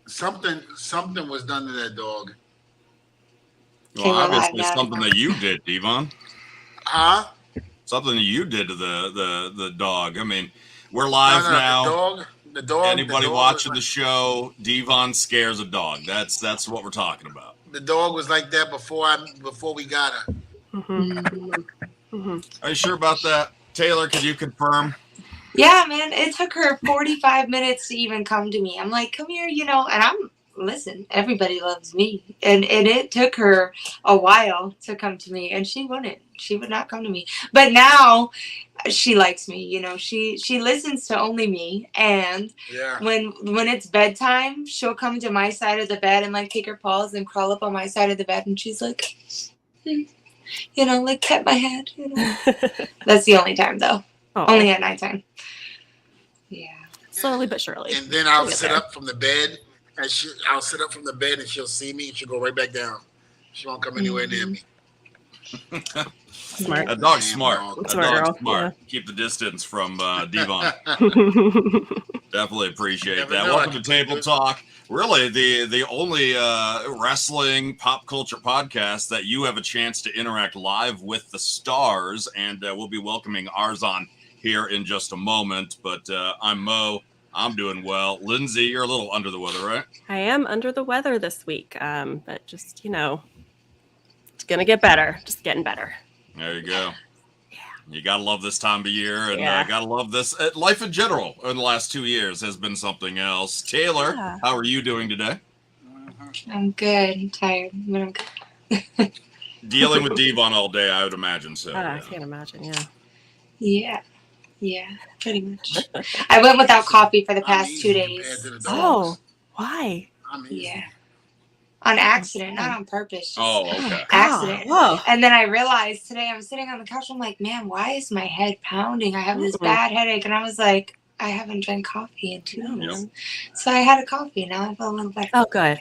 something was done to that dog. Well, obviously something that you did, Devon. Huh? Something that you did to the dog. I mean, we're live now. Anybody watching the show, Devon scares a dog. That's what we're talking about. The dog was like that before we got her. Are you sure about that, Taylor? Could you confirm? Yeah, man. It took her 45 minutes to even come to me. I'm like, come here, and listen, everybody loves me. And it took her a while to come to me, and she wouldn't. She would not come to me. But now she likes me, she listens to only me. And when it's bedtime, she'll come to my side of the bed and like take her paws and crawl up on my side of the bed, and she's like, like pet my head. That's the only time though. Oh. Only at nighttime. Yeah. Slowly but surely. And then I'll sit up from the bed, and I'll sit up from the bed, and she'll see me, and she'll go right back down. She won't come anywhere near me. Smart. A dog's smart. A dog's smart. Yeah. Keep the distance from Devon. Definitely appreciate that. Welcome to Table Talk. Really, the only wrestling pop culture podcast that you have a chance to interact live with the stars, and we'll be welcoming ours on here in just a moment. But I'm Mo. I'm doing well. Lindsay, you're a little under the weather, right? I am under the weather this week, but just, it's going to get better. Just getting better. There you go. Yeah. You got to love this time of year, and got to love this. Life in general in the last 2 years has been something else. Taylor, how are you doing today? I'm good. I'm tired, but I'm good. Dealing with Devon all day, I would imagine so. I can't imagine, Yeah, pretty much. I went without coffee for the past 2 days. Oh, why? Yeah. On accident, not on purpose. Okay. Accident. Whoa. And then I realized today I'm sitting on the couch. I'm like, man, why is my head pounding? I have this bad headache. And I was like, I haven't drank coffee in 2 months. So I had a coffee. Now I feel a little better. Oh, good.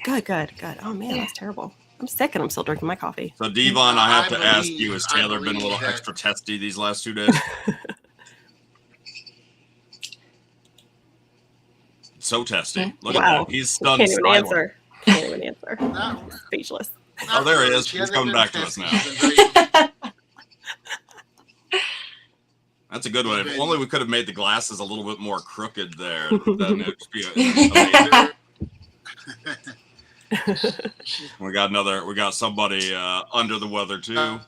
Oh, man, that's terrible. I'm sick and I'm still drinking my coffee. So, Devon, I have to ask you, has Taylor been a little extra testy these last 2 days? So testy. Look at that. He's stunned. Can't even answer. Speechless. Oh, there he is. He's coming back to us now. That's a good one. If only we could have made the glasses a little bit more crooked there. Then it'd be we got somebody under the weather too.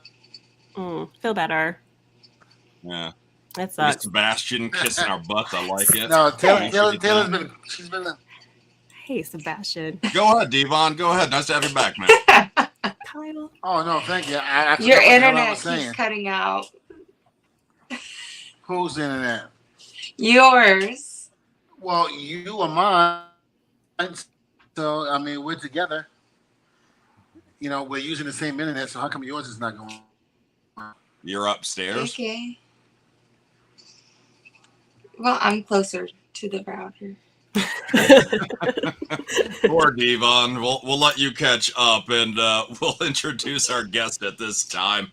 Feel better. Yeah. That sucks. Sebastian kissing our butts. I like it. No, Taylor's been. She's been. Hey, Sebastian. Go ahead, Devon. Go ahead. Nice to have you back, man. Kyle. Oh no, thank you. Your internet keeps cutting out. Whose internet? Yours. Well, you are mine. So I mean, we're together. We're using the same internet. So how come yours is not going? You're upstairs. Okay. Well, I'm closer to the router. Poor Devon. We'll let you catch up, and we'll introduce our guest at this time.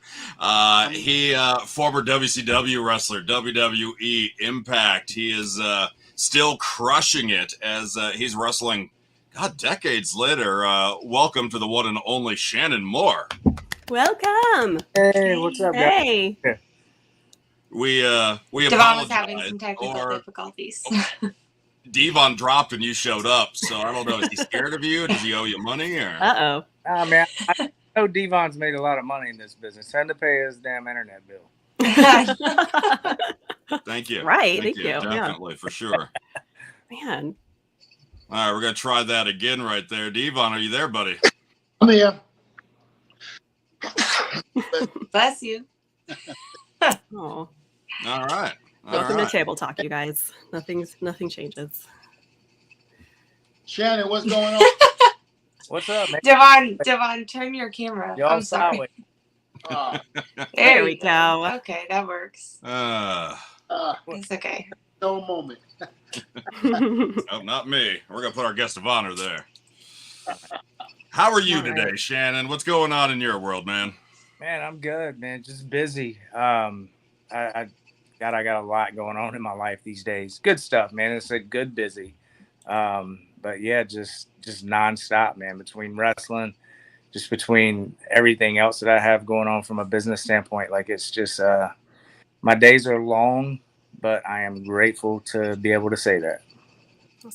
He former WCW wrestler, WWE Impact. He is still crushing it as he's wrestling. God, decades later. Welcome to the one and only Shannon Moore. Welcome. Hey, what's up, guys? Hey. We Devon was having some technical difficulties. Devon dropped and you showed up, so I don't know. Is he scared of you? Does he owe you money? Or? Man, I know Devon's made a lot of money in this business. Time to pay his damn internet bill. Thank you. Right. Thank you. Definitely, for sure. Man. All right, we're gonna try that again right there. Devon, are you there, buddy? I'm here. Bless you. Oh. All right. Welcome to Table Talk, you guys. Nothing changes. Shannon, what's going on? What's up, man? Devon, turn your camera. Y'all I'm sorry. There we go. Okay, that works. It's okay. No moment. Oh, not me. We're gonna put our guest of honor there. How are you today, Shannon? What's going on in your world, man? Man, I'm good, man. Just busy. I got a lot going on in my life these days. Good stuff, man. It's a good busy. yeah, just nonstop, man, between wrestling, just between everything else that I have going on from a business standpoint. Like, it's just, my days are long, but I am grateful to be able to say that.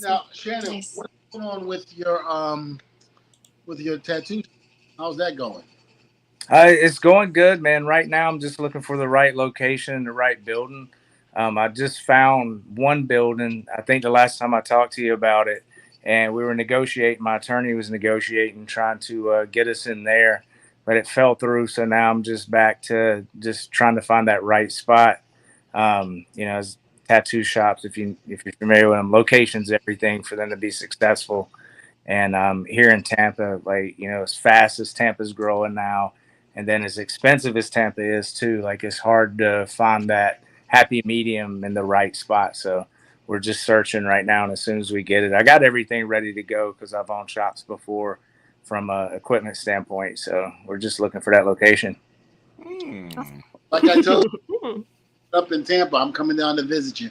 Now, Shannon, Nice. what's going on with your tattoo? How's that going? It's going good, man. Right now, I'm just looking for the right location and the right building. I just found one building. I think the last time I talked to you about it, and we were negotiating. My attorney was negotiating, trying to get us in there, but it fell through. So now I'm just back to just trying to find that right spot. As tattoo shops, if you're familiar with them, locations, everything for them to be successful. And here in Tampa, as fast as Tampa's growing now, and then as expensive as Tampa is too, like, it's hard to find that happy medium in the right spot. So we're just searching right now, and as soon as we get it, I got everything ready to go because I've owned shops before from a equipment standpoint. So we're just looking for that location. Like I told you, up in Tampa, I'm coming down to visit you.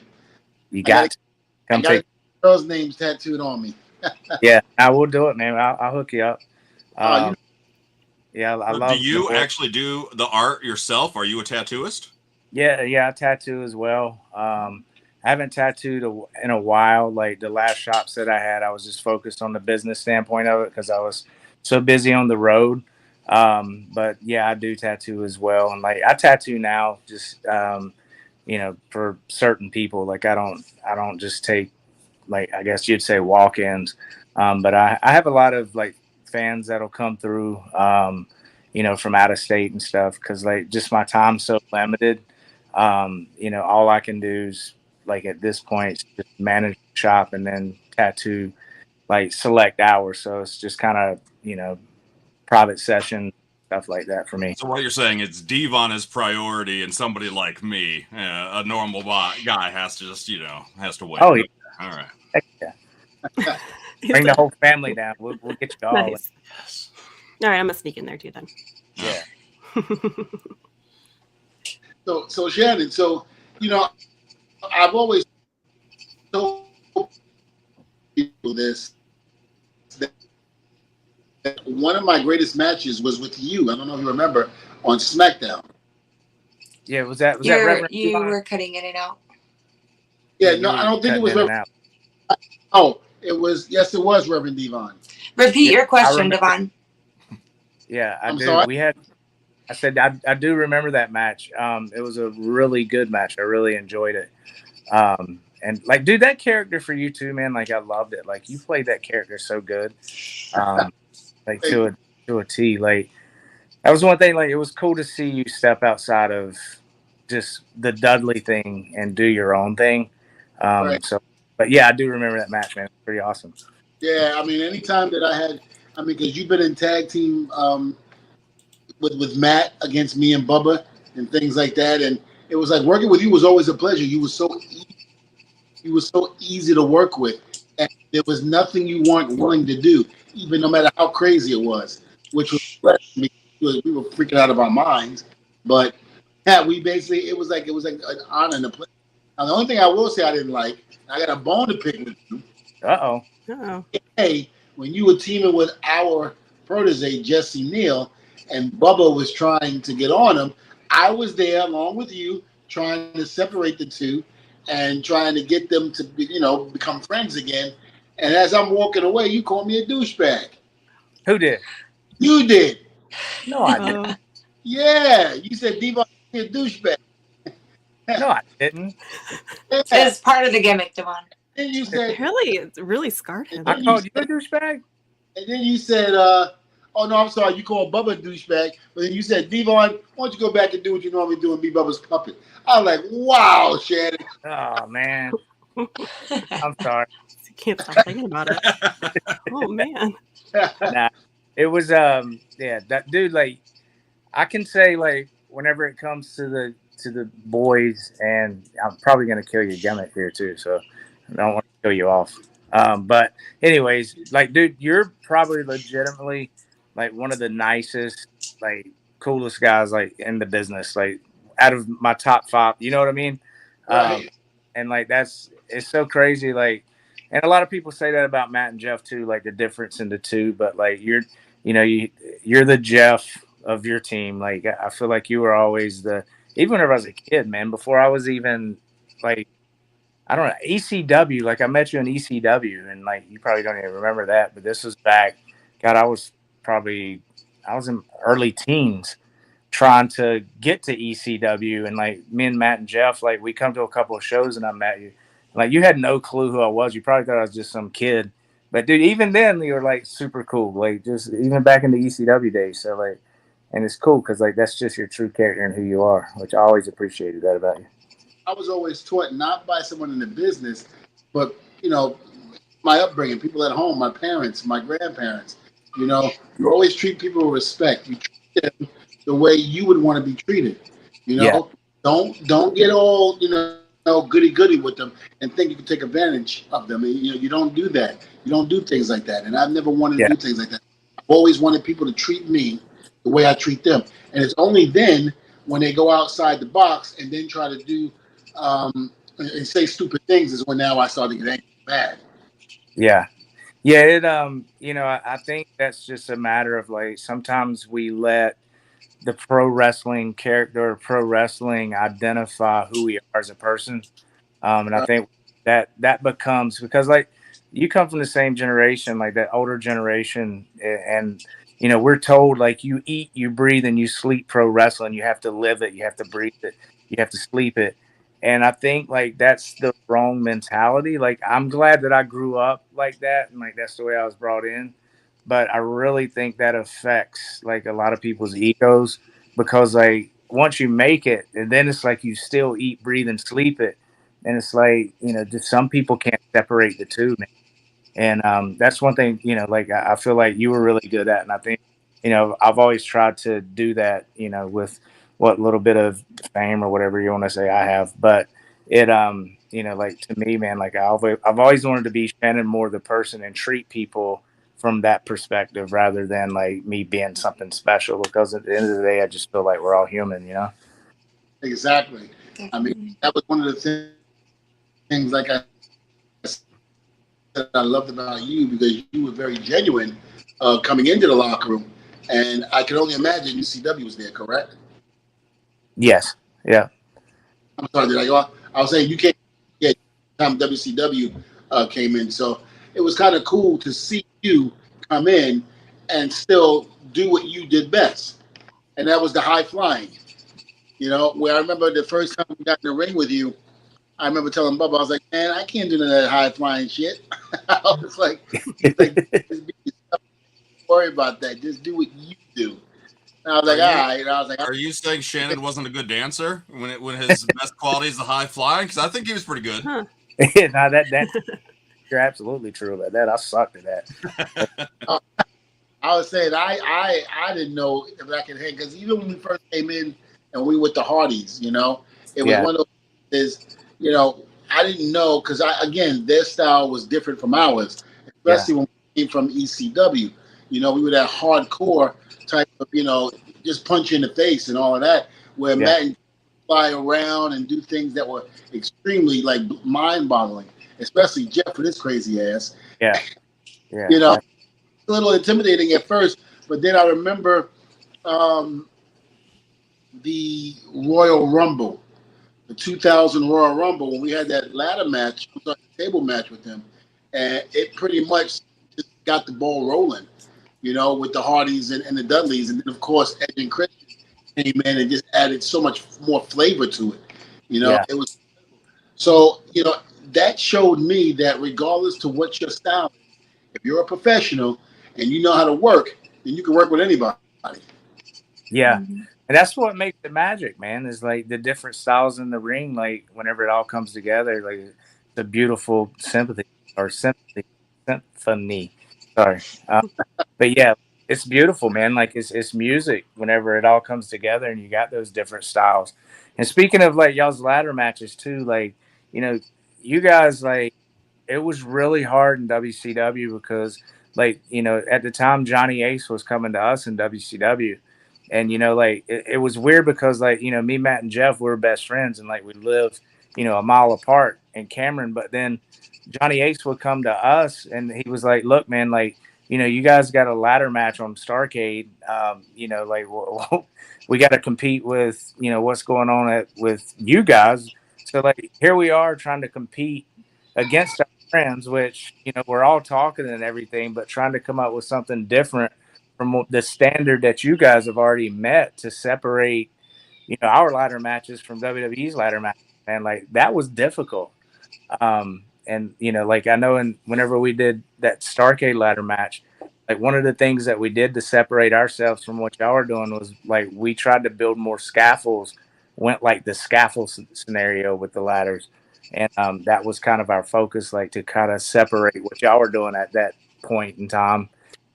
You got to come take girls' names tattooed on me. Yeah, I will do it, man. I'll hook you up. Yeah, I love. Do you actually do the art yourself? Are you a tattooist? Yeah, I tattoo as well. I haven't tattooed in a while. Like, the last shops that I had, I was just focused on the business standpoint of it because I was so busy on the road. But yeah, I do tattoo as well, and like, I tattoo now just for certain people. Like, I don't just take, like, I guess you'd say, walk-ins. But I have a lot of like fans that'll come through, from out of state and stuff, because like, just my time's so limited. All I can do is, like, at this point, just manage the shop and then tattoo like select hours. So it's just kind of, private session, stuff like that for me. So what you're saying is Devon is priority, and somebody like me, a normal guy, has to just, has to wait. Oh, yeah. All right. Heck yeah. Bring the whole family down. We'll get you all. Nice. All right, I'm gonna sneak in there too then. Yeah. So Shannon, I've always told people this, that one of my greatest matches was with you. I don't know if you remember, on SmackDown. Yeah, was that Reverend You Devon? were cutting in and out. Yeah, no, I don't think it was Reverend. Oh, it was. Yes, it was Reverend Devon. Repeat your question, Devon. Yeah, I I'm do. sorry? I said I do remember that match. It was a really good match. I really enjoyed it. And like, dude, that character for you too, man. Like, I loved it. Like, you played that character so good. Like, to a T. Like, that was one thing. Like, it was cool to see you step outside of just the Dudley thing and do your own thing. Right. So, but yeah, I do remember that match, man. It was pretty awesome. Yeah, I mean, anytime that I had, because you've been in tag team with Matt against me and Bubba and things like that, and it was like, working with you was always a pleasure. You were so easy to work with, and there was nothing you weren't willing to do, even no matter how crazy it was, which was, we were freaking out of our minds. But yeah, it was like an honor and a pleasure. Now, the only thing I will say I didn't like, I got a bone to pick with you. Uh-oh. Hey, when you were teaming with our protege, Jesse Neal, and Bubba was trying to get on him, I was there along with you, trying to separate the two and trying to get them to become friends again. And as I'm walking away, you called me a douchebag. Who did? You did. No, I didn't. Yeah, you said Devon is a douchebag. No, I didn't. Yeah. It's part of the gimmick, Devon. Then you said, It really scarred him. I called you a douchebag? and then you said, oh no, I'm sorry, you called Bubba a douchebag. But then you said, Devon, why don't you go back and do what you normally do and be Bubba's puppet? I was like, wow, Shannon. Oh, man. I'm sorry. I can't stop thinking about it. Oh man. Nah, it was that dude. Like, I can say, like, whenever it comes to the boys, and I'm probably gonna kill your gimmick here too, so I don't want to kill you off. But anyways, like, dude, you're probably legitimately like one of the nicest, like, coolest guys like in the business, like out of my top 5. You know what I mean? Right. And like, it's so crazy. Like, and a lot of people say that about Matt and Jeff too, like the difference in the two. But like you're the Jeff of your team. Like I feel like you were always even whenever I was a kid, man. Before I was even like I don't know ECW. Like I met you in ECW, and like you probably don't even remember that, but this was back. God, I was in early teens trying to get to ECW, and like me and Matt and Jeff, like we come to a couple of shows and I met you. Like you had no clue who I was. You probably thought I was just some kid. But dude, even then you were like super cool. Like just even back in the ECW days. So like, and it's cool because like that's just your true character and who you are, which I always appreciated that about you. I was always taught not by someone in the business, but my upbringing, people at home, my parents, my grandparents. You always treat people with respect. You treat them the way you would want to be treated. Yeah. Don't get all goody goody with them and think you can take advantage of them. And, you don't do that. You don't do things like that. And I've never wanted to do things like that. I've always wanted people to treat me the way I treat them. And it's only then when they go outside the box and then try to do and say stupid things is when now I start to get angry bad. Yeah. Yeah, I think that's just a matter of like sometimes we let the pro wrestling character or pro wrestling identify who we are as a person. And I think that becomes because like you come from the same generation, like that older generation, and we're told like you eat, you breathe, and you sleep pro wrestling. You have to live it, you have to breathe it, you have to sleep it. And I think like that's the wrong mentality. Like I'm glad that I grew up like that, and like that's the way I was brought in. But I really think that affects like a lot of people's egos because like once you make it, and then it's like you still eat, breathe, and sleep it, and it's like just some people can't separate the two, man. And that's one thing like I feel like you were really good at, and I think I've always tried to do that with what little bit of fame or whatever you want to say I have, but it like to me, man, like I've always wanted to be Shannon Moore the person and treat people from that perspective rather than like me being something special, because at the end of the day I just feel like we're all human. Exactly. Definitely. I mean, that was one of the things like I said I loved about you, because you were very genuine coming into the locker room, and I can only imagine UCW was there, correct? Yes. Yeah. I'm sorry, did I go off? I was saying you came, yeah, time WCW came in, so it was kind of cool to see you come in and still do what you did best, and that was the high flying. Where I remember the first time we got in the ring with you, I remember telling Bubba, I was like, man, I can't do none of that high flying shit. I was like, just worry about that. Just do what you do. And I was like, all right. And I was like, are you saying Shannon wasn't a good dancer when his best quality is the high flying? Because I think he was pretty good. Huh. No, that you're absolutely true about that. I sucked at that. I was saying I didn't know if I could hang, because even when we first came in and we were with the Hardys, it was one of those I didn't know, because their style was different from ours, especially when we came from ECW. We were that hardcore type of just punch you in the face and all of that, where Matt and fly around and do things that were extremely like mind-boggling, especially Jeff with his crazy ass. Yeah. A little intimidating at first, but then I remember the Royal Rumble, the 2000 Royal Rumble, when we had that ladder match, table match with him, and it pretty much just got the ball rolling, with the Hardys and the Dudleys, and then of course Edge and Chris came in and just added so much more flavor to it. It was so that showed me that regardless to what your style is, if you're a professional and you know how to work, then you can work with anybody. Yeah. Mm-hmm. And that's what makes it magic, man, is like the different styles in the ring. Like whenever it all comes together, like the beautiful symphony. Sorry. But yeah, it's beautiful, man. Like it's music whenever it all comes together and you got those different styles. And speaking of like y'all's ladder matches too, like, you guys, like, it was really hard in WCW because like, at the time Johnny Ace was coming to us in WCW. And, like, it was weird because, like, me, Matt, and Jeff, we were best friends. And, like, we lived a mile apart in Cameron. But then Johnny Ace would come to us and he was like, look, man, like, you guys got a ladder match on Starcade. Like we got to compete with, what's going on with you guys. So like, here we are trying to compete against our friends, which, we're all talking and everything, but trying to come up with something different from the standard that you guys have already met to separate, our ladder matches from WWE's ladder matches. And like, that was difficult. And like I know, and whenever we did that Starcade ladder match, like one of the things that we did to separate ourselves from what y'all are doing was like we tried to build more scaffolds, went like the scaffold scenario with the ladders, and that was kind of our focus, like to kind of separate what y'all were doing at that point in time.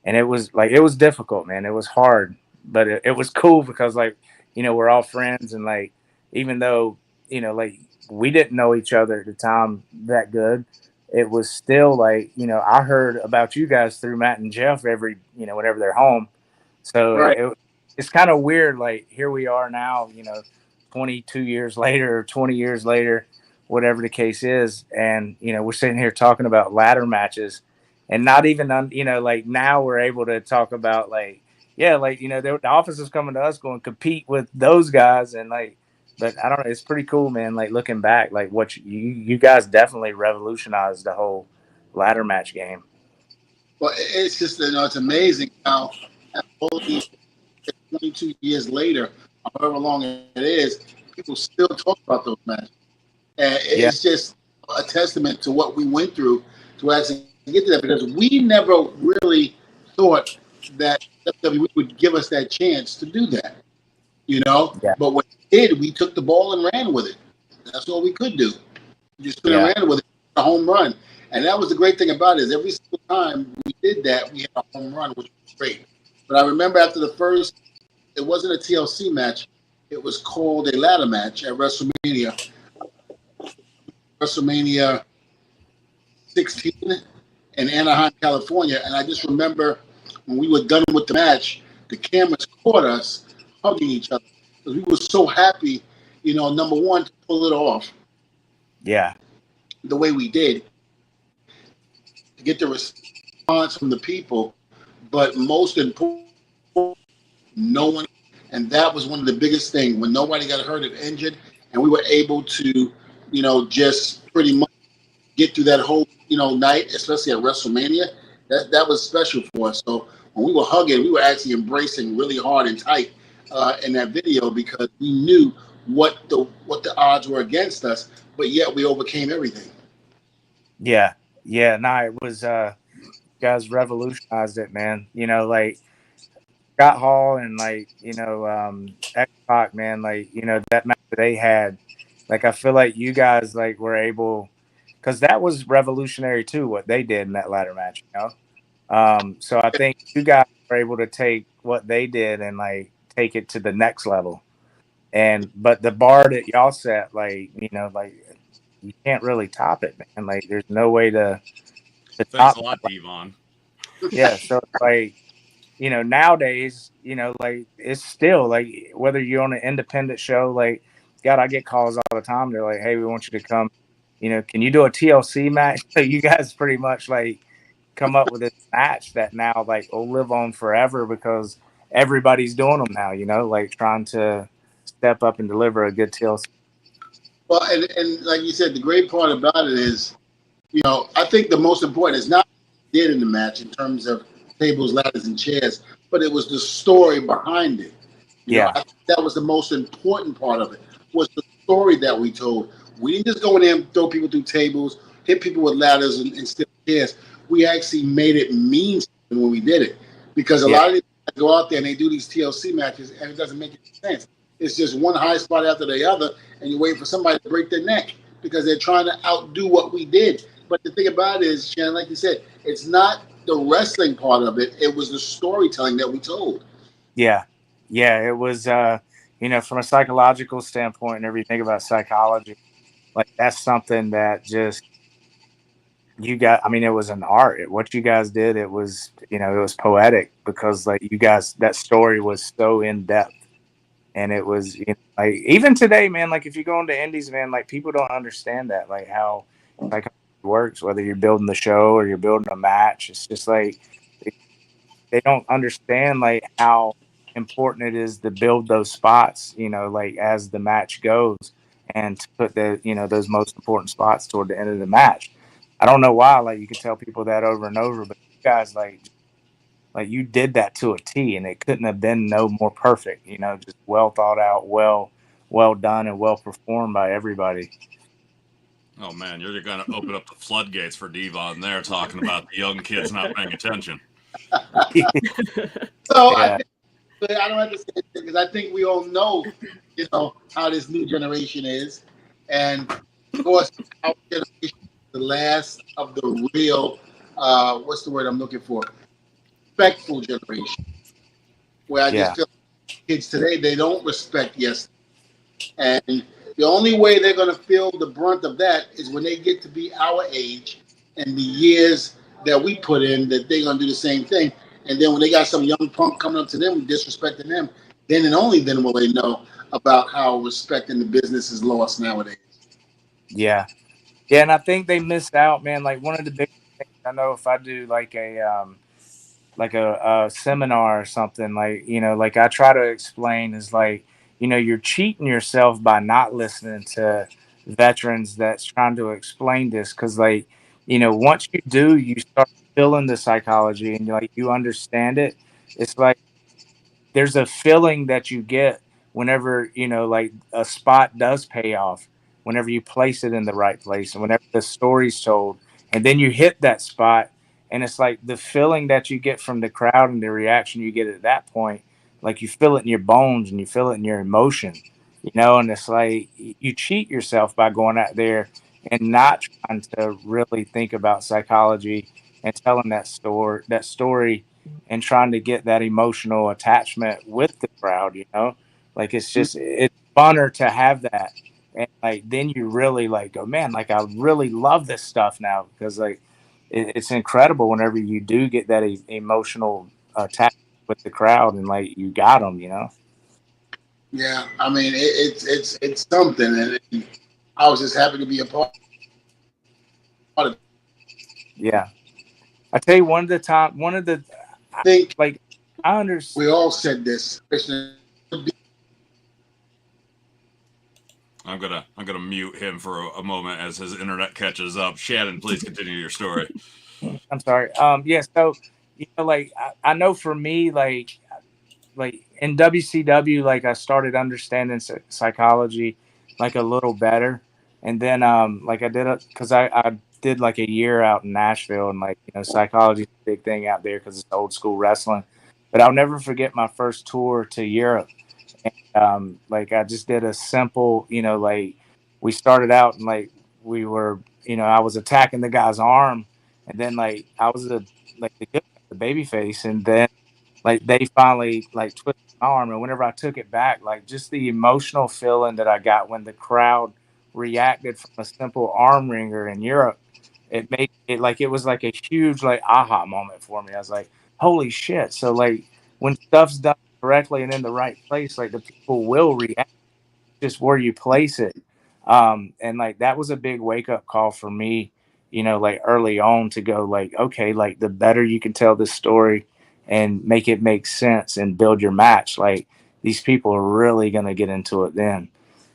And it was difficult, man. It was hard, but it was cool because like we're all friends, and like even though like we didn't know each other at the time that good, it was still like, I heard about you guys through Matt and Jeff every, whenever they're home. So Right. it's kind of weird. Like here we are now, 22 years later or 20 years later, whatever the case is. And, we're sitting here talking about ladder matches and not even, like now we're able to talk about like, yeah, like, the office is coming to us going compete with those guys. And like, but I don't know. It's pretty cool, man. Like looking back, like what you guys definitely revolutionized the whole ladder match game. Well, it's just it's amazing how all these 22 years later, however long it is, people still talk about those matches, and it's just a testament to what we went through to actually get to that. Because we never really thought that WWE would give us that chance to do that, Yeah. But when we did, we took the ball and ran with it. That's all we could do. We just could have ran with it, a home run. And that was the great thing about it, is every single time we did that, we had a home run, which was great. But I remember after the first, it wasn't a TLC match. It was called a ladder match at WrestleMania 16 in Anaheim, California. And I just remember when we were done with the match, the cameras caught us hugging each other because we were so happy, number one, to pull it off. Yeah. The way we did, to get the response from the people, but most important, no one, and that was one of the biggest things, when nobody got hurt or injured, and we were able to, just pretty much get through that whole, night, especially at WrestleMania. That was special for us. So when we were hugging, we were actually embracing really hard and tight in that video because we knew what the odds were against us, but yet we overcame everything. Yeah. No, it was you guys revolutionized it, man. Like Scott Hall and like X-Pac, man, like that match that they had, like I feel like you guys like were able, because that was revolutionary too, what they did in that ladder match, so I think you guys were able to take what they did and like take it to the next level. But the bar that y'all set, like like you can't really top it, man. Like there's no way to Thanks top a lot, Devon. Yeah, so it's like nowadays, like it's still like whether you're on an independent show, like God, I get calls all the time. They're like, "Hey, we want you to come. Can you do a TLC match?" So you guys pretty much like come up with this match that now like will live on forever because everybody's doing them now. Like trying to step up and deliver a good TLC. Well, and like you said, the great part about it is, I think the most important is not what we did in the match in terms of tables, ladders, and chairs, but it was the story behind it. I think that was the most important part of it, was the story that we told. We didn't just go in there and throw people through tables, hit people with ladders and stiff chairs. We actually made it mean something when we did it, because a lot of these guys go out there and they do these TLC matches and it doesn't make any sense. It's just one high spot after the other, and you wait for somebody to break their neck because they're trying to outdo what we did. But the thing about it is, Shannon, like you said, it's not the wrestling part of it. It was the storytelling that we told. Yeah. It was, from a psychological standpoint, whenever you think about psychology, like that's something that just you got. I mean, it was an art. What you guys did, it was, it was poetic because like you guys, that story was so in depth. And it was, like, even today, man, like if you go into indies, man, like people don't understand that, like how like it works, whether you're building the show or you're building a match. It's just like they don't understand like how important it is to build those spots, like as the match goes, and to put the, those most important spots toward the end of the match. I don't know why, like you could tell people that over and over, but you guys like you did that to a T, and it couldn't have been no more perfect, just well thought out, well done, and well performed by everybody. Oh man, you're going to open up the floodgates for Devon there, talking about the young kids not paying attention. So Yeah. I don't have to say it because I think we all know, how this new generation is, and of course, our generation is the last of the real, what's the word I'm looking for? Respectful generation. Where I just feel like kids today, they don't respect yes, and the only way they're going to feel the brunt of that is when they get to be our age and the years that we put in, that they're going to do the same thing. And then when they got some young punk coming up to them, disrespecting them, then and only then will they know about how respect in the business is lost nowadays. Yeah. Yeah, and I think they missed out, man. Like one of the big things I know, if I do like a seminar or something, like, like I try to explain is like, you're cheating yourself by not listening to veterans that's trying to explain this. Cause like, once you do, you start feeling the psychology and like you understand it. It's like there's a feeling that you get whenever, like a spot does pay off, whenever you place it in the right place and whenever the story's told, and then you hit that spot. And it's like the feeling that you get from the crowd and the reaction you get at that point, like you feel it in your bones and you feel it in your emotion, and it's like you cheat yourself by going out there and not trying to really think about psychology and telling that story and trying to get that emotional attachment with the crowd, like it's funner to have that. And like then you really like go, man, like I really love this stuff now, because like it's incredible whenever you do get that emotional attachment with the crowd and like you got them, Yeah, I mean it's something, and I was just happy to be a part of it. Yeah, I tell you, I think like I understand. we all said this. I'm gonna mute him for a moment as his internet catches up. Shannon, please continue your story. I'm sorry. Yeah. So like I know for me, like in WCW, like I started understanding psychology like a little better, and then like I did it because I did like a year out in Nashville, and like psychology is a big thing out there because it's old school wrestling. But I'll never forget my first tour to Europe. Like I just did a simple, like we started out and like we were, I was attacking the guy's arm, and then like I was the baby face, and then like they finally like twisted my arm, and whenever I took it back, like just the emotional feeling that I got when the crowd reacted from a simple arm wringer in Europe, it made it like it was like a huge like aha moment for me. I was like, holy shit. So like when stuff's done correctly and in the right place, like the people will react, just where you place it. And like that was a big wake up call for me, like early on, to go like, okay, like the better you can tell this story and make it make sense and build your match, like these people are really gonna get into it then.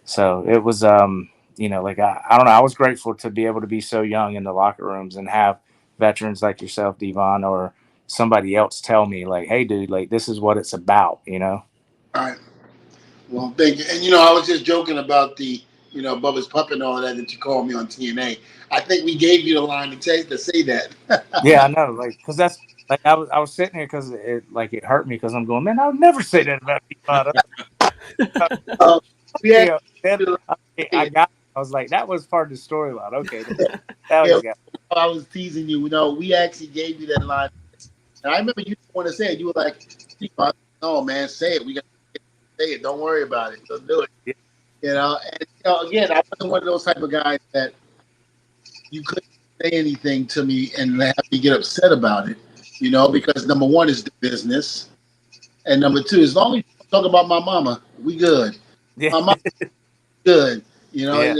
So it was like I don't know, I was grateful to be able to be so young in the locker rooms and have veterans like yourself, Devon, or somebody else tell me like, hey dude, like this is what it's about, All right. Well, thank you. And I was just joking about the Bubba's puppet and all that you called me on TNA. I think we gave you the line to say that. Yeah, I know, like because that's like I was sitting here because it hurt me because I'm going, man, I would never say that about people. I was like, that was part of the storyline. Okay, I was teasing you. We actually gave you that line, and I remember you didn't want to say it. You were like, "No, man, say it. We got to say it. Don't worry about it. Let's do it." Yeah. And again, I wasn't one of those type of guys that you couldn't say anything to me and have me get upset about it. Because number one is the business, and number two, as long as you talk about my mama, We good. Yeah. My mom good. Yeah.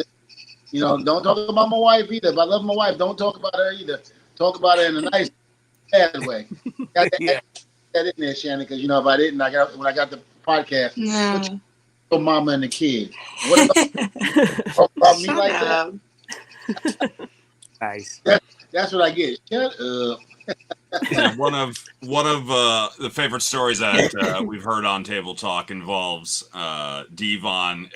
Don't talk about my wife either. If I love my wife, don't talk about her either. Talk about her in a nice, bad way. Got Yeah. that in there, Shannon, because if I didn't, when I got the podcast, No. your mama and the kid. What about me like that? Nice. That's what I get. Shut up. One of the favorite stories that we've heard on Table Talk involves Devon.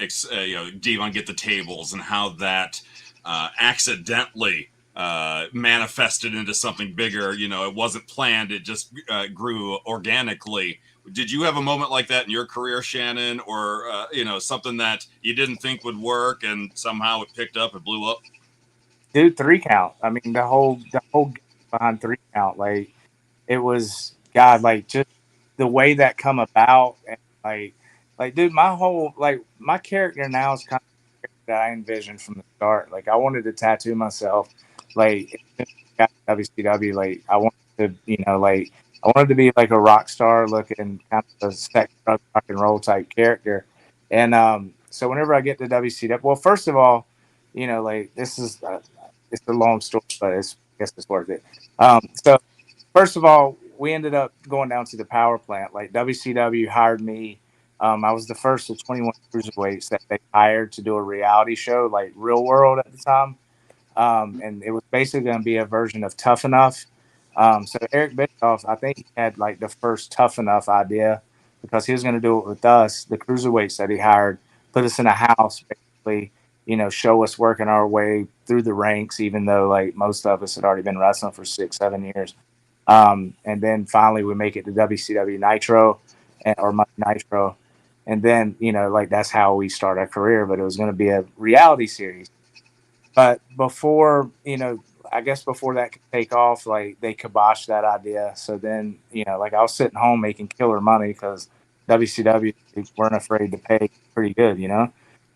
Devon get the tables and how that accidentally manifested into something bigger. It wasn't planned; it just grew organically. Did you have a moment like that in your career, Shannon, or something that you didn't think would work and somehow it picked up and blew up? Dude, 3 count. I mean, the whole game behind 3 count, like it was God, like just the way that come about, and dude, my character now is kind of that I envisioned from the start. Like I wanted to tattoo myself, like WCW. Like I wanted to, I wanted to be like a rock star looking kind of a sex, rock and roll type character. And so whenever I get to WCW, well, first of all, this is it's a long story, but I guess it's worth it. So first of all, we ended up going down to the power plant. Like WCW hired me. I was the first of 21 cruiserweights that they hired to do a reality show, like Real World at the time. And it was basically going to be a version of Tough Enough. So Eric Bischoff, I think he had like the first Tough Enough idea because he was going to do it with us, the cruiserweights that he hired, put us in a house, basically, show us working our way through the ranks, even though like most of us had already been wrestling for 6-7 years. And then finally we make it to WCW Nitro or Monday Nitro. And then, that's how we start our career, but it was going to be a reality series. But before, I guess before that could take off, like they kiboshed that idea. So then, I was sitting home making killer money because WCW weren't afraid to pay pretty good,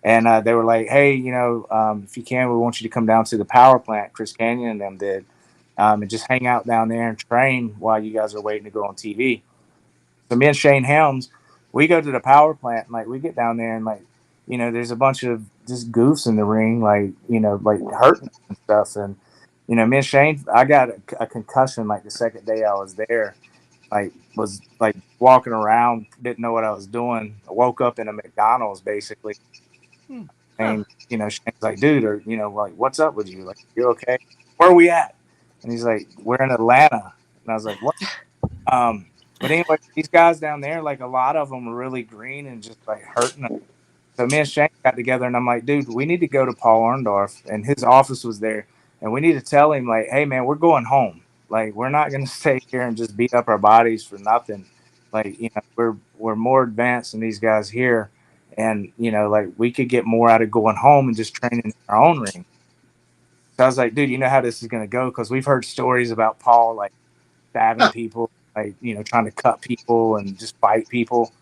And they were like, hey, if you can, we want you to come down to the power plant, Chris Canyon and them did, and just hang out down there and train while you guys are waiting to go on TV. So me and Shane Helms, we go to the power plant and like we get down there and like, there's a bunch of just goofs in the ring, like, like hurting and stuff. And, me and Shane, I got a concussion like the second day I was there. Like was like walking around, didn't know what I was doing. I woke up in a McDonald's basically. And, Shane's like, dude, or, like, what's up with you? Like, you okay? Where are we at? And he's like, we're in Atlanta. And I was like, what? But anyway, these guys down there, like a lot of them were really green and just like hurting them. So me and Shane got together and I'm like, dude, we need to go to Paul Orndorff, and his office was there. And we need to tell him like, hey man, we're going home. Like, we're not going to stay here and just beat up our bodies for nothing. Like, we're more advanced than these guys here. And, like we could get more out of going home and just training in our own ring. So I was like, dude, you know how this is going to go? Cause we've heard stories about Paul, like stabbing people, like, trying to cut people and just fight people.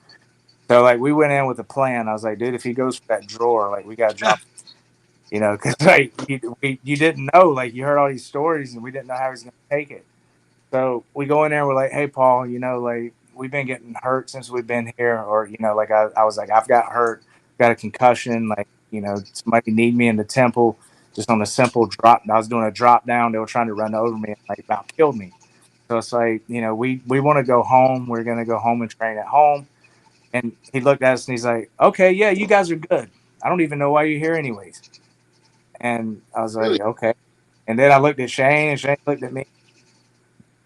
So like we went in with a plan. I was like, dude, if he goes for that drawer, like we got to jump, because like you didn't know, like you heard all these stories and we didn't know how he was going to take it. So we go in there, we're like, hey, Paul, like we've been getting hurt since we've been here. Or, like I was like, I've got hurt, got a concussion. Like, somebody need me in the temple just on a simple drop. I was doing a drop down. They were trying to run over me and like about killed me. So it's like, we want to go home. We're going to go home and train at home. And he looked at us and he's like, okay, yeah, you guys are good. I don't even know why you're here anyways. And I was like, okay. And then I looked at Shane and Shane looked at me.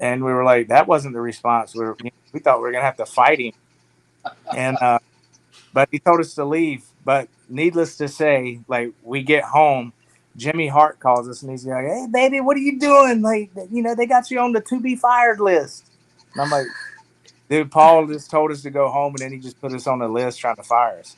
And we were like, that wasn't the response. We thought we were going to have to fight him. And, but he told us to leave. But needless to say, like we get home, Jimmy Hart calls us and he's like, hey, baby, what are you doing? Like, they got you on the to be fired list. And I'm like, dude, Paul just told us to go home and then he just put us on the list trying to fire us.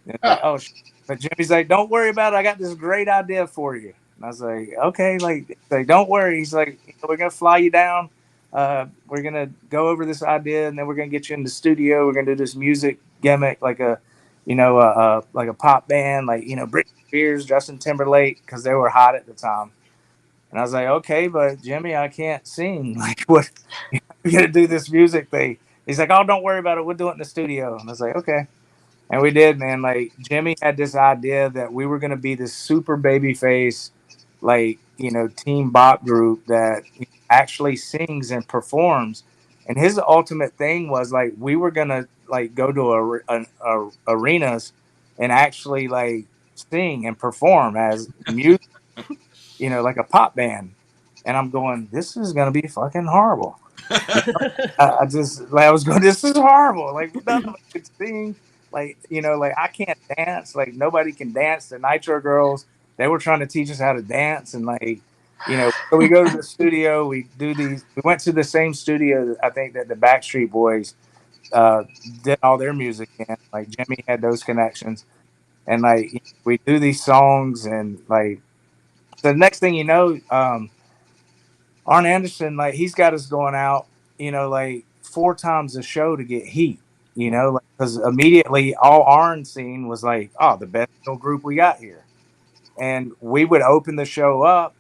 And like, oh, but Jimmy's like, don't worry about it. I got this great idea for you. And I was like, okay, like don't worry. He's like, we're going to fly you down. We're going to go over this idea and then we're going to get you in the studio. We're going to do this music gimmick, like like a pop band, like, Britney Spears, Justin Timberlake, because they were hot at the time. And I was like, okay, but Jimmy, I can't sing. Like, what? We're going to do this music thing. He's like, oh, don't worry about it. We'll do it in the studio. And I was like, okay. And we did, man. Like Jimmy had this idea that we were gonna be this super baby face, like, teen bop group that actually sings and performs. And his ultimate thing was like we were gonna like go to arenas and actually like sing and perform as music, like a pop band. And I'm going, this is gonna be fucking horrible. I was going, this is horrible. Like none of us could sing. Like, like I can't dance. Like nobody can dance. The Nitro Girls, they were trying to teach us how to dance. And like, so we go to the studio, we do these, we went to the same studio, I think that the Backstreet Boys did all their music in. Like Jimmy had those connections. And like, we do these songs and like, the next thing you know, Arn Anderson, like he's got us going out, like 4 times a show to get heat, like because immediately all Arn seen was like, oh, the best group we got here, and we would open the show up,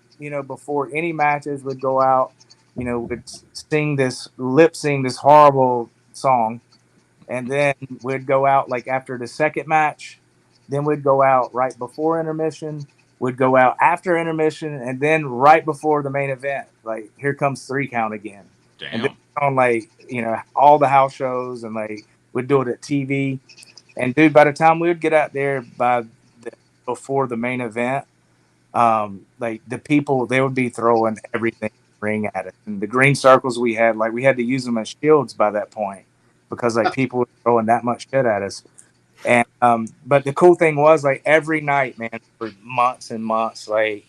before any matches would go out, would lip sing this horrible song, and then we'd go out like after the second match, then we'd go out right before intermission, would go out after intermission, and then right before the main event, like here comes 3 count again. Damn. And then on like all the house shows, and like we'd do it at TV. And dude, by the time we would get out there before the main event, like the people, they would be throwing everything ring at it, and the green circles we had, like we had to use them as shields by that point because like people were throwing that much shit at us. And but the cool thing was like every night, man, for months and months, like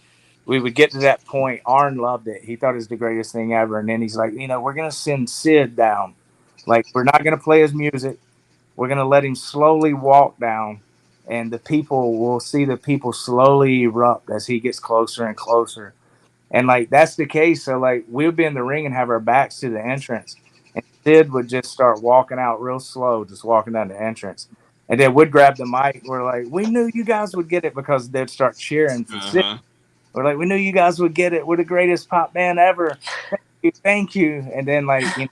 we would get to that point. Arn loved it. He thought it was the greatest thing ever. And then he's like, we're gonna send Sid down. Like we're not gonna play his music. We're gonna let him slowly walk down, and the people will see the people slowly erupt as he gets closer and closer. And like that's the case. So like we'll be in the ring and have our backs to the entrance, and Sid would just start walking out real slow, just walking down the entrance. And then we'd grab the mic. We're like, we knew you guys would get it, because they'd start cheering for Sid. We're like, we knew you guys would get it. We're the greatest pop band ever. Thank you. And then like,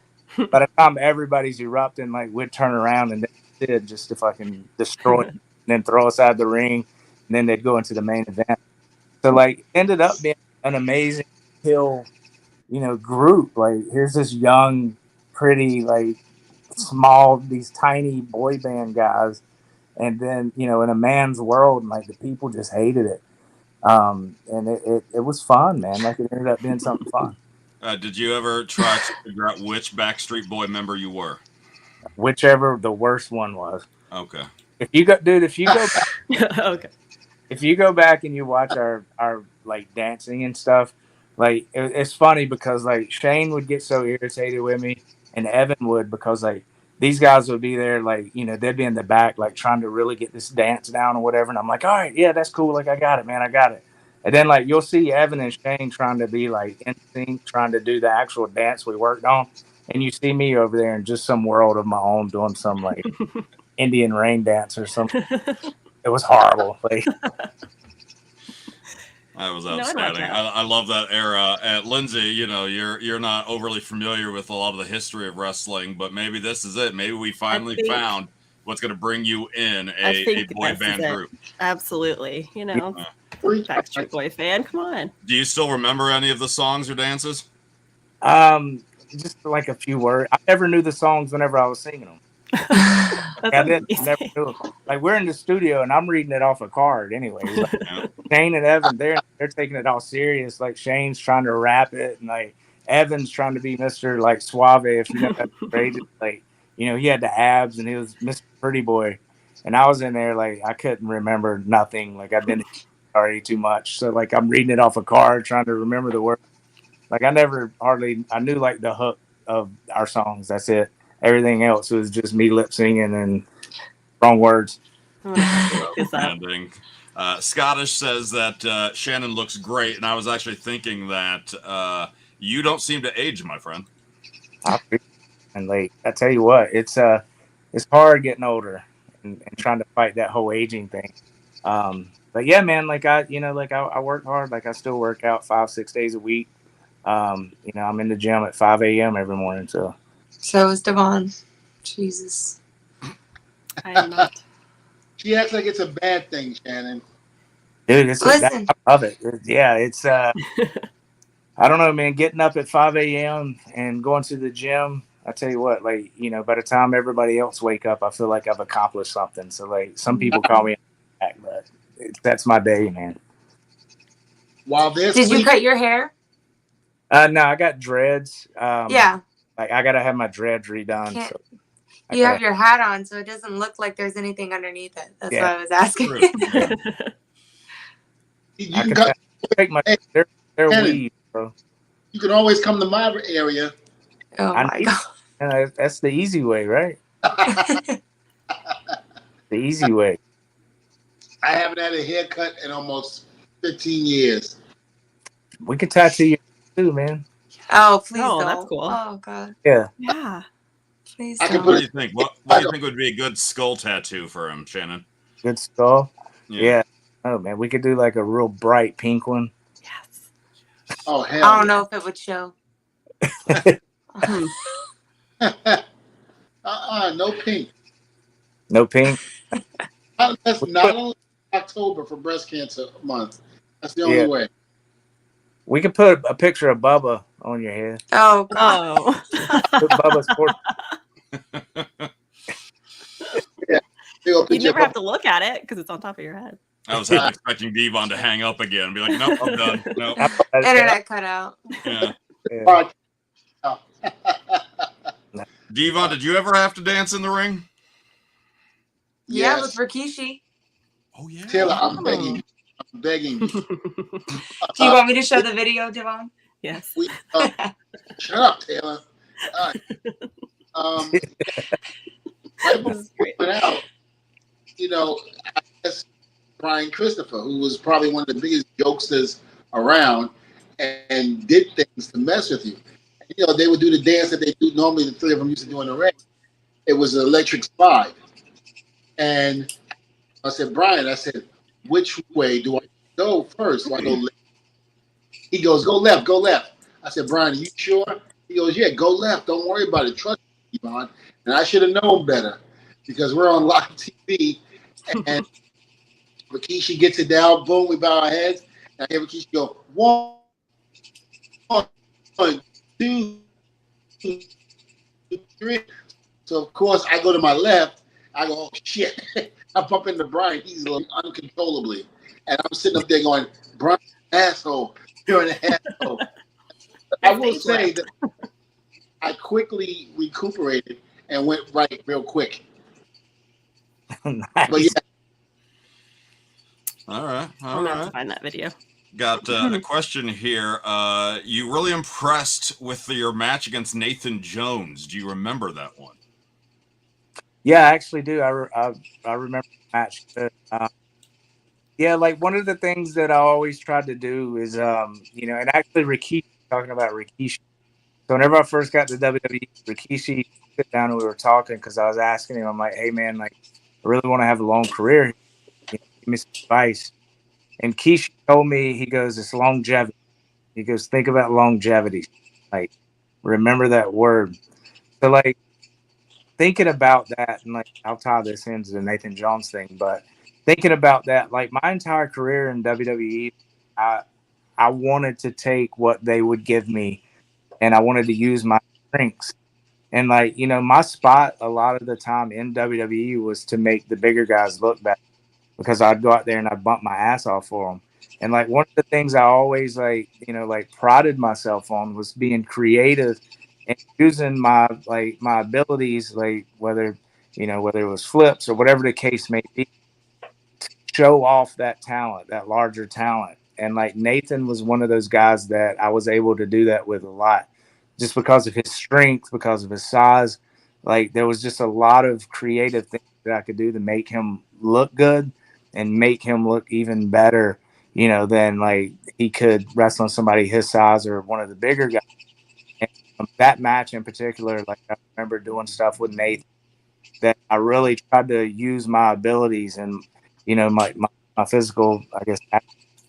by the time everybody's erupting, like we'd turn around and then Sid just to fucking destroy it, and then throw us out of the ring. And then they'd go into the main event. So like, it ended up being an amazing hill, group. Like here's this young, pretty, like small, these tiny boy band guys, and then in a man's world, and like the people just hated it, and it was fun, man. Like it ended up being something fun. Did you ever try to figure out which Backstreet Boy member you were? Whichever the worst one was. Okay. If you go back, Okay. if you go back and you watch our like dancing and stuff, like it's funny because like Shane would get so irritated with me, and Evan would, because like these guys would be there, like they'd be in the back like trying to really get this dance down or whatever, and I'm like, all right, yeah, that's cool, like I got it, man, I got it. And then like you'll see Evan and Shane trying to be like in sync, trying to do the actual dance we worked on, and you see me over there in just some world of my own doing some like Indian rain dance or something. It was horrible. Like that was outstanding. I love that era. Lindsay, you're not overly familiar with a lot of the history of wrestling, but maybe this is it. Maybe we finally found what's going to bring you in a boy band group. Absolutely. Backstreet Boy fan. Come on. Do you still remember any of the songs or dances? Just like a few words. I never knew the songs whenever I was singing them. I never knew it. Like we're in the studio and I'm reading it off a card anyway. Like, Shane and Evan, they're taking it all serious. Like Shane's trying to rap it, and like Evan's trying to be Mr. like Suave. If you know that phrase, like he had the abs and he was Mr. Pretty Boy, and I was in there like I couldn't remember nothing. Like I've been already too much, so like I'm reading it off a card trying to remember the words. Like I knew like the hook of our songs. That's it. Everything else was just me lip singing and wrong words. Scottish says that Shannon looks great, and I was actually thinking that you don't seem to age, my friend. And like I tell you what, it's hard getting older and trying to fight that whole aging thing. But yeah, man, like I work hard. Like I still work out 5-6 days a week. I'm in the gym at 5 a.m. every morning. So is Devon. Jesus. I am not. She acts like it's a bad thing, Shannon. Dude, Listen. I love it. Yeah, it's I don't know, man. Getting up at 5 a.m. and going to the gym. I tell you what, like, you know, by the time everybody else wake up, I feel like I've accomplished something. So, like, some people call me back, but that's my day, man. While they're Did you cut your hair? No, I got dreads. Yeah. Like, I gotta have my dreads redone. Can't, So you have your hat on, so it doesn't look like there's anything underneath it. That's why I was asking. You can cut. Take my they're weed, bro. You can always come to my area. Oh my god. That's the easy way, right? The easy way. I haven't had a haircut in almost 15 years. We can tattoo you too, man. Oh, please don't. That's cool. Oh god. Yeah. Yeah. Please What don't. do you think? What do you think would be a good skull tattoo for him, Shannon? Good skull. Yeah. Oh man, we could do like a real bright pink one. Yes. Oh hell. I don't know if it would show. No pink. No pink. That's not only October for breast cancer month. That's the only way. We could put a picture of Bubba on your head. Oh god. Put Bubba's Yeah. You never have to look at it because it's on top of your head. I was half expecting Devon to hang up again and be like, nope, I'm done. Nope. Internet cut out. Yeah. Yeah. Devon, did you ever have to dance in the ring? Yeah, with Rikishi. Oh yeah. Taylor, I'm begging you. I'm begging you. Do you want me to show the video, Devon? Yes. Shut up, Taylor. Right before we went out, you know, I guess Brian Christopher, who was probably one of the biggest jokesters around, and did things to mess with you. You know, they would do the dance that they do normally. The three of them used to do in the ring. It was an electric slide, and I said, Brian, I said, which way do I go first? Do I go left? He goes, go left, go left. I said, Brian, are you sure? He goes, yeah, go left. Don't worry about it. Trust me, Devon. And I should have known better because we're on live TV. And Rikishi gets it down. Boom, we bow our heads. And I hear Rikishi go, 1, 2, 3. So, of course, I go to my left. I go, oh, shit. I bump into Brian easily, uncontrollably. And I'm sitting up there going, Brian, asshole. You're an asshole. I will say that I quickly recuperated and went right real quick. Nice. But yeah. All right. I'll have to find that video. Got a question here. You really impressed with your match against Nathan Jones. Do you remember that one? Yeah, I actually do. I remember the match. Yeah, like one of the things that I always tried to do is, you know, and actually Rikishi, talking about Rikishi. So whenever I first got to WWE, Rikishi sit down and we were talking because I was asking him, I'm like, hey man, like I really want to have a long career. You know, give me some advice. And Kishi told me, he goes, it's longevity. He goes, think about longevity. Like, remember that word. So like thinking about that, and like I'll tie this into the Nathan Jones thing, but thinking about that, like my entire career in WWE, I wanted to take what they would give me and I wanted to use my strengths. And like, you know, my spot a lot of the time in WWE was to make the bigger guys look better because I'd go out there and I'd bump my ass off for them. And like one of the things I always like, you know, like prided myself on was being creative and using my abilities, like whether it was flips or whatever the case may be, to show off that talent, that larger talent. And like Nathan was one of those guys that I was able to do that with a lot, just because of his strength, because of his size. Like there was just a lot of creative things that I could do to make him look good and make him look even better, you know, than like he could wrestle somebody his size or one of the bigger guys. And that match in particular, like I remember doing stuff with Nathan that I really tried to use my abilities and, you know, my physical, I guess,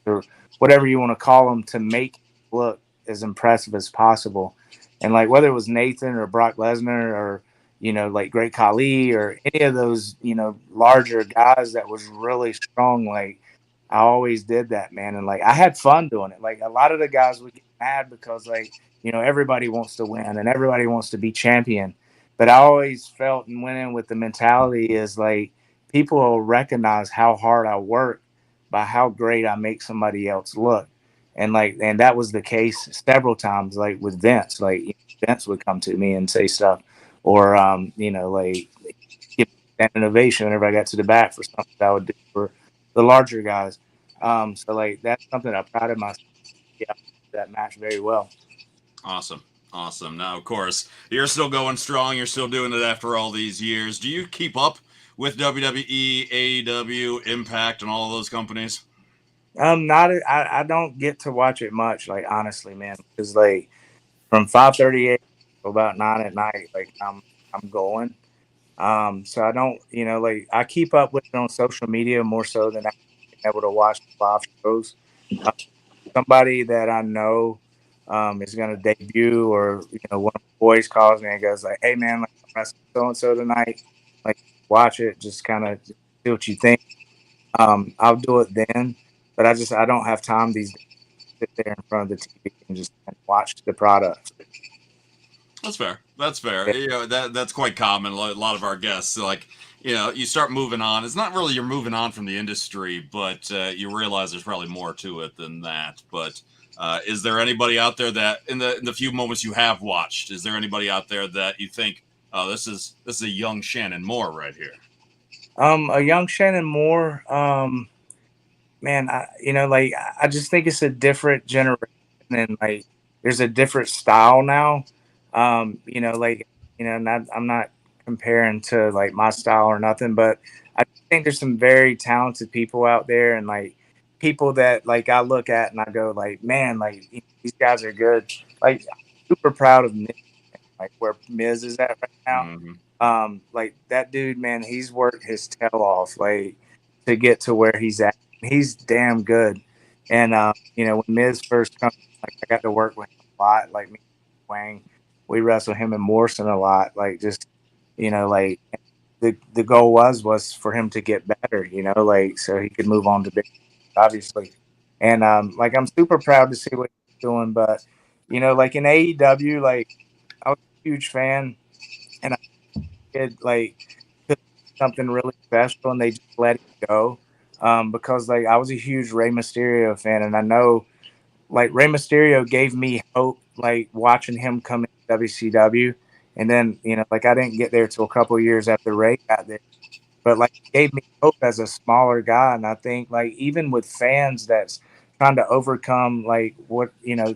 or whatever you want to call them, to make it look as impressive as possible. And like whether it was Nathan or Brock Lesnar or, like Great Khali or any of those, larger guys that was really strong. Like I always did that, man. And like I had fun doing it. Like a lot of the guys would get mad because like, everybody wants to win and everybody wants to be champion. But I always felt and went in with the mentality is like people will recognize how hard I work by how great I make somebody else look. And that was the case several times, like with Vince. Like Vince would come to me and say stuff, or like give an innovation whenever I got to the back for something that I would do for the larger guys. So like that's something I prided myself. Yeah, that match very well. Awesome. Awesome. Now, of course, you're still going strong. You're still doing it after all these years. Do you keep up with WWE, AEW, Impact, and all of those companies? Not I don't get to watch it much, like honestly, man, because like from 5:38 to about 9 at night, like I'm going. So I don't, like I keep up with it on social media more so than I able to watch live shows. Uh, Somebody that I know is going to debut, or one of the boys calls me and goes like, "Hey man, like I'm wrestling so and so tonight, like watch it, just kind of see what you think." I'll do it then, but I don't have time these days to sit there in front of the TV and just watch the product. That's fair. That's fair. Yeah. That's quite common. A lot of our guests, like, you start moving on. It's not really you're moving on from the industry, but you realize there's probably more to it than that. But is there anybody out there that in the few moments you have watched, is there anybody out there that you think, oh, this is a young Shannon Moore right here? A young Shannon Moore, man, like I just think it's a different generation, and like there's a different style now. Like I'm not comparing to like my style or nothing, but I think there's some very talented people out there, and like people that like I look at and I go like, man, like these guys are good. Like I'm super proud of Miz, like where Miz is at right now. Mm-hmm. Like that dude, man, he's worked his tail off like to get to where he's at. He's damn good. And when Miz first comes, like I got to work with him a lot. Like me and Wang, we wrestled him and Morrison a lot. Like just like the goal was for him to get better, like so he could move on to big, obviously. And like I'm super proud to see what he's doing. But like in AEW, like I was a huge fan, and I did like something really special, and they just let it go. Because like I was a huge Rey Mysterio fan, and I know like Rey Mysterio gave me hope, like watching him come in WCW, and then like I didn't get there till a couple of years after Rey got there, but like it gave me hope as a smaller guy. And I think like even with fans that's trying to overcome like what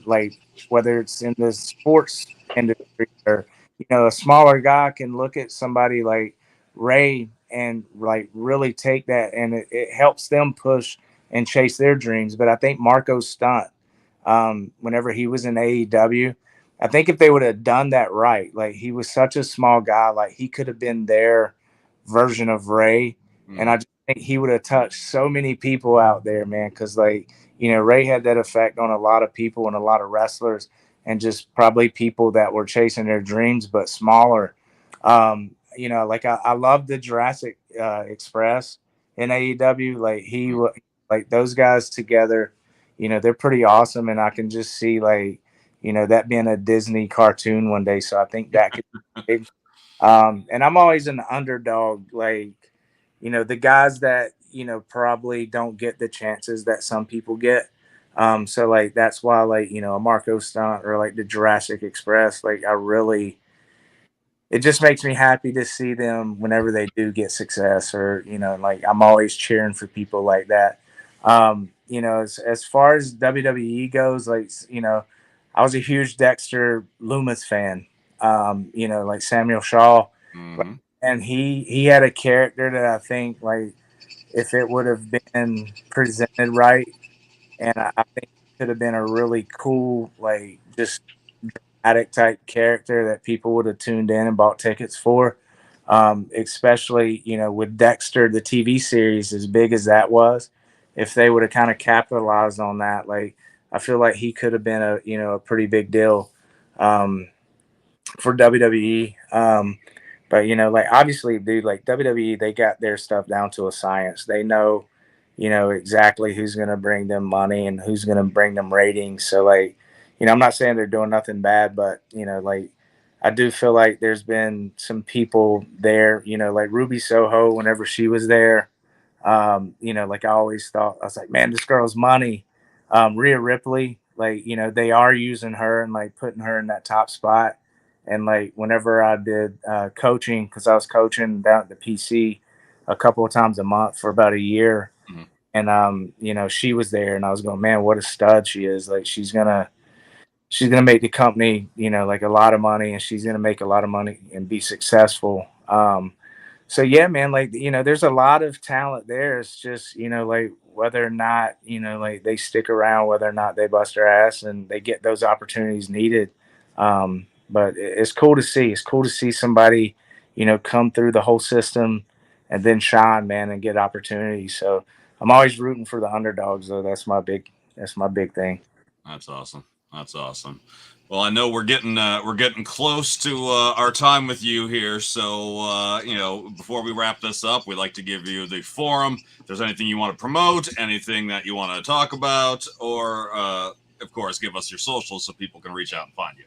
like whether it's in the sports industry or a smaller guy can look at somebody like Ray and like really take that, and it helps them push and chase their dreams. But I think Marco Stunt, whenever he was in AEW, I think if they would have done that right, like he was such a small guy, like he could have been their version of Ray. And I just think he would have touched so many people out there, man. Cause like, Ray had that effect on a lot of people and a lot of wrestlers, and just probably people that were chasing their dreams, but smaller. Like I love the Jurassic Express in AEW. Like like those guys together, they're pretty awesome. And I can just see like, that being a Disney cartoon one day. So I think that could be big. And I'm always an underdog, like, the guys that, probably don't get the chances that some people get. So like, that's why like, a Marco Stunt or like the Jurassic Express, like it just makes me happy to see them whenever they do get success, or, like I'm always cheering for people like that. As far as WWE goes, like, I was a huge Dexter Loomis fan. Like Samuel Shaw, Mm-hmm. and he had a character that I think like if it would have been presented right, and I think it could have been a really cool like just dramatic type character that people would have tuned in and bought tickets for. Especially with Dexter, the TV series, as big as that was, if they would have kind of capitalized on that, like I feel like he could have been a pretty big deal. For WWE. But, like, obviously, dude, like WWE, they got their stuff down to a science. They know, exactly who's going to bring them money and who's going to bring them ratings. So, like, I'm not saying they're doing nothing bad, but, like, I do feel like there's been some people there, like Ruby Soho, whenever she was there, like I always thought, I was like, man, this girl's money. Rhea Ripley, like, they are using her and like putting her in that top spot. And like whenever I did coaching, because I was coaching down at the PC a couple of times a month for about a year, and she was there, and I was going, man, what a stud she is! Like she's gonna make the company, like a lot of money, and she's gonna make a lot of money and be successful. So yeah, man, like, there's a lot of talent there. It's just, like whether or not, like they stick around, whether or not they bust their ass and they get those opportunities needed. But it's cool to see. It's cool to see somebody, come through the whole system and then shine, man, and get opportunities. So I'm always rooting for the underdogs, though. That's my big thing. That's awesome. That's awesome. Well, I know we're getting close to our time with you here. So, before we wrap this up, we'd like to give you the forum. If there's anything you want to promote, anything that you want to talk about, or, of course, give us your socials so people can reach out and find you.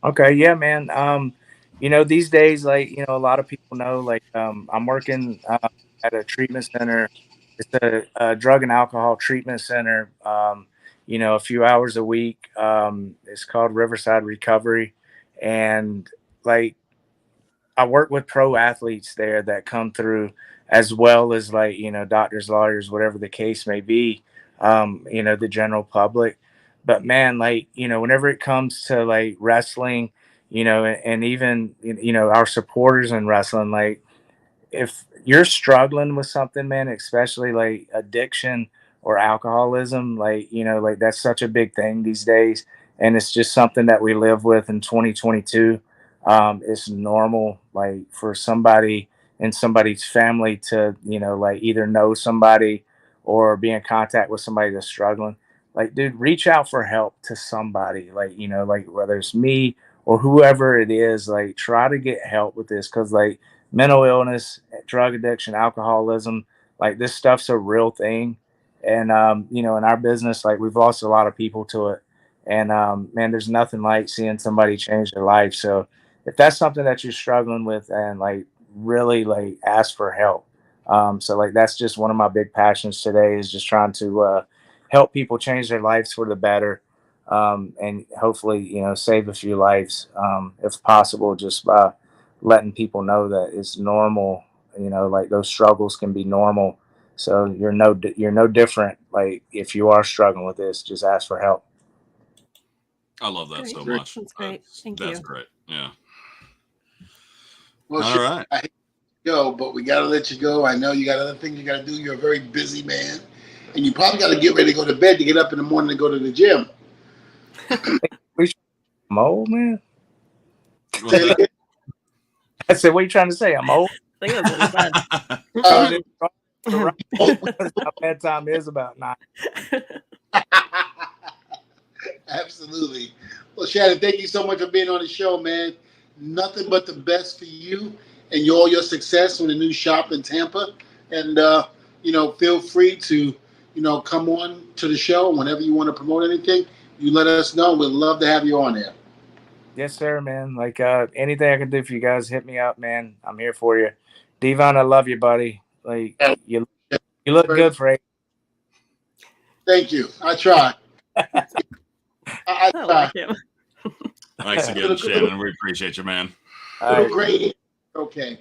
Okay. Yeah, man. These days, like, a lot of people know, like, I'm working at a treatment center. It's a drug and alcohol treatment center. A few hours a week. It's called Riverside Recovery. And like, I work with pro athletes there that come through, as well as like, doctors, lawyers, whatever the case may be, the general public. But man, like, whenever it comes to like wrestling, and even, our supporters in wrestling, like, if you're struggling with something, man, especially like addiction or alcoholism, like, like that's such a big thing these days. And it's just something that we live with in 2022. It's normal, like for somebody in somebody's family to, like either know somebody or be in contact with somebody that's struggling. Like, dude, reach out for help to somebody, like, like whether it's me or whoever it is, like try to get help with this. Cause like, mental illness, drug addiction, alcoholism, like this stuff's a real thing. And, in our business, like we've lost a lot of people to it. And, man, there's nothing like seeing somebody change their life. So if that's something that you're struggling with, and like really like ask for help. So like, that's just one of my big passions today, is just trying to help people change their lives for the better. And hopefully, save a few lives, if possible, just by letting people know that it's normal, like those struggles can be normal. So you're no different. Like if you are struggling with this, just ask for help. I love that great. so much. That's great. Thank you. That's great. Yeah. Well, all right. I hate to go, but we got to let you go. I know you got other things you got to do. You're a very busy man, and you probably got to get ready to go to bed to get up in the morning to go to the gym. I'm old, man. I said, what are you trying to say? I'm old? I think that's what he said. My bedtime is about 9. Absolutely. Well, Shannon, thank you so much for being on the show, man. Nothing but the best for you and all your success with the new shop in Tampa. And, feel free to, come on to the show whenever you want to promote anything. You let us know. We'd love to have you on there. Yes, sir, man. Like anything I can do for you guys, hit me up, man. I'm here for you. Devon, I love you, buddy. Like you look good for 8. Thank you. I try. I try. like him. Thanks again, Shannon. We appreciate you, man. Great. Okay.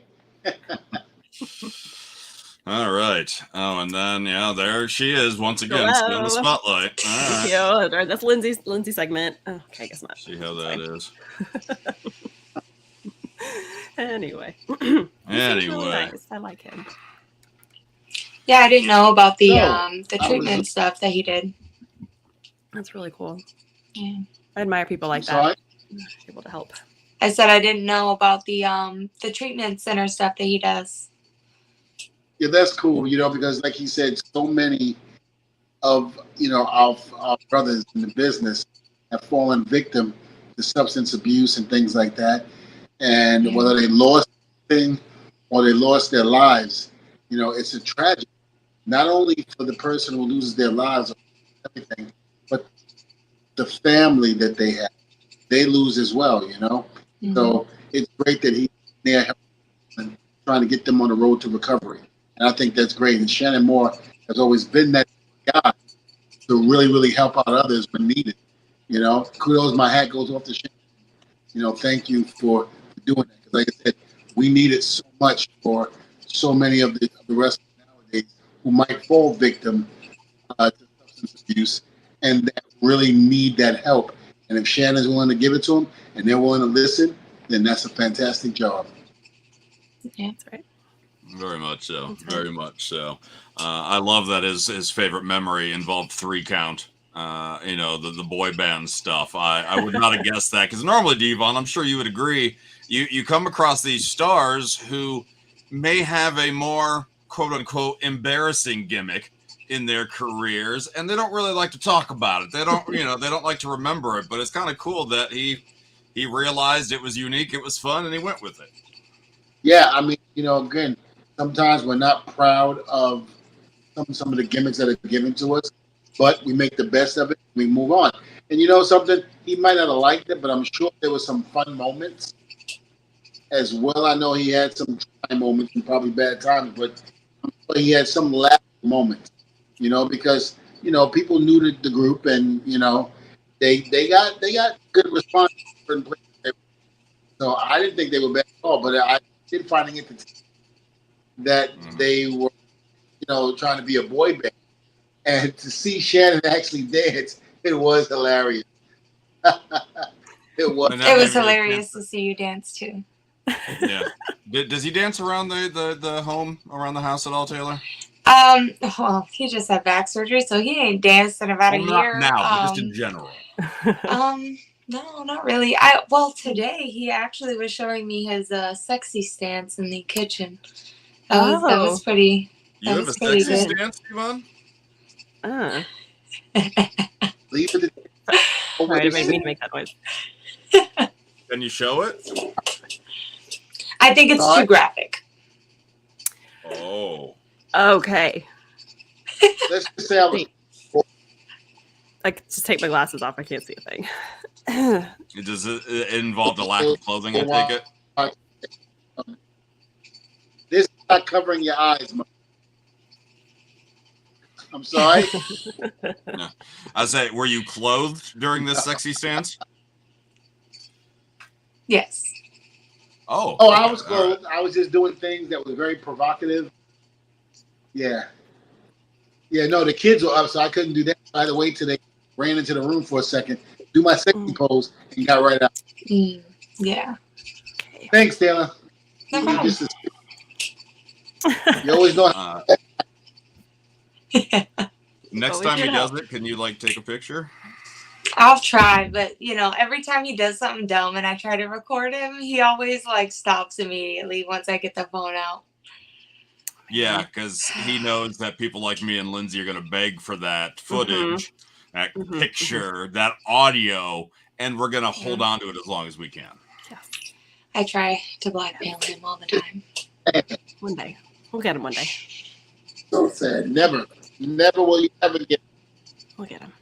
All right. Oh, and then there she is once again, in the spotlight. All right. Thank you. That's Lindsay's segment. Oh, okay, I guess not. See how that is. Anyway. Anyway. Really nice. I like him. Yeah, I didn't know about the treatment stuff that he did. That's really cool. Yeah. I admire people like that. Able to help. I said I didn't know about the treatment center stuff that he does. Yeah, that's cool, because like he said, so many of, our brothers in the business have fallen victim to substance abuse and things like that. And whether they lost thing or they lost their lives, it's a tragedy. Not only for the person who loses their lives or everything, but the family that they have, they lose as well, Mm-hmm. So it's great that he's there and trying to get them on the road to recovery. And I think that's great. And Shannon Moore has always been that guy to really, really help out others when needed. Kudos, my hat goes off to Shannon. Thank you for doing that. Because like I said, we need it so much for so many of the wrestlers nowadays who might fall victim to substance abuse and that really need that help. And if Shannon's willing to give it to them and they're willing to listen, then that's a fantastic job. Yeah, that's right. Very much so. Very much so. I love that his favorite memory involved 3 count. The boy band stuff. I would not have guessed that because normally, Devon, I'm sure you would agree. You come across these stars who may have a more quote unquote embarrassing gimmick in their careers, and they don't really like to talk about it. They don't, they don't like to remember it. But it's kind of cool that he realized it was unique, it was fun, and he went with it. Yeah, I mean, again, sometimes we're not proud of some of the gimmicks that are given to us, but we make the best of it. We move on. And something, he might not have liked it, but I'm sure there were some fun moments as well. I know he had some trying moments and probably bad times, but he had some laughing moments, because, people knew the group and, they got good response. So I didn't think they were bad at all, but I did finding it that they were, trying to be a boy band. And to see Shannon actually dance, it was hilarious. It was hilarious to see you dance too. Yeah. Does he dance around the home, around the house at all, Taylor? Well, he just had back surgery, so he ain't danced in about a year. Not now, but just in general. No, not really. Today he actually was showing me his sexy stance in the kitchen. That was pretty. You have a sexy stance, Yvonne? Leave it. Sorry, I didn't mean to make that noise. Can you show it? I think it's too graphic. Oh. Okay. Let's just say I could just take my glasses off. I can't see a thing. Does it involve the lack of clothing, I take it? This is not covering your eyes, man. I'm sorry. No. I say, were you clothed during this sexy stance? Yes. Oh, I was clothed. Right. I was just doing things that were very provocative. Yeah. Yeah, no, the kids were up, so I couldn't do that. I had to wait till they ran into the room for a second, do my sexy pose, and got right out. Yeah. Thanks, Taylor. No problem. You always know. Next time he does it, can you take a picture? I'll try, but every time he does something dumb and I try to record him, he always stops immediately once I get the phone out. Yeah, because he knows that people like me and Lindsay are going to beg for that footage, that picture, that audio, and we're going to hold on to it as long as we can. Yeah. I try to blackmail him all the time. One day. We'll get him one day. So sad. Never will you ever get him. We'll get him.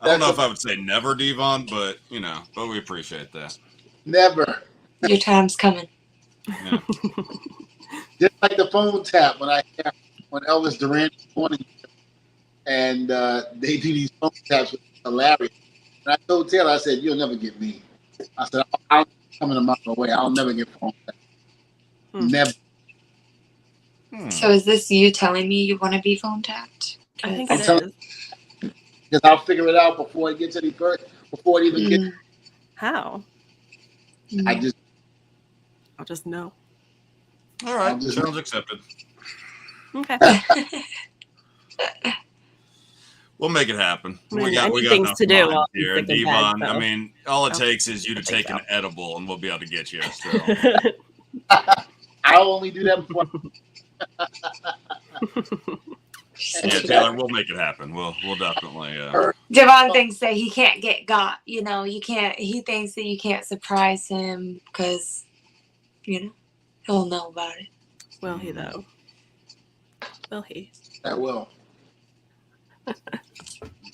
I don't know if I would say never, Devon, but but we appreciate that. Never. Your time's coming. Yeah. Just like the phone tap when Elvis Duran was morning, and they do these phone taps, which is hilarious. And I told Taylor, I said, "You'll never get me." I said, "I'm coming a mile away. I'll never get phone taps. Never." So is this you telling me you want to be phone tapped? I think it is. Because I'll figure it out before it gets any further, before it even gets. How? I'll just know. All right, challenge accepted. Okay. We'll make it happen. We got things to do here, Devon. So. I mean, all it takes is you to take an edible, and we'll be able to get you. So. I'll only do that before. Yeah, Taylor, we'll make it happen. We'll definitely. Devon thinks that he can't get got. You can't. He thinks that you can't surprise him because he'll know about it. Will he though? Will he? I will.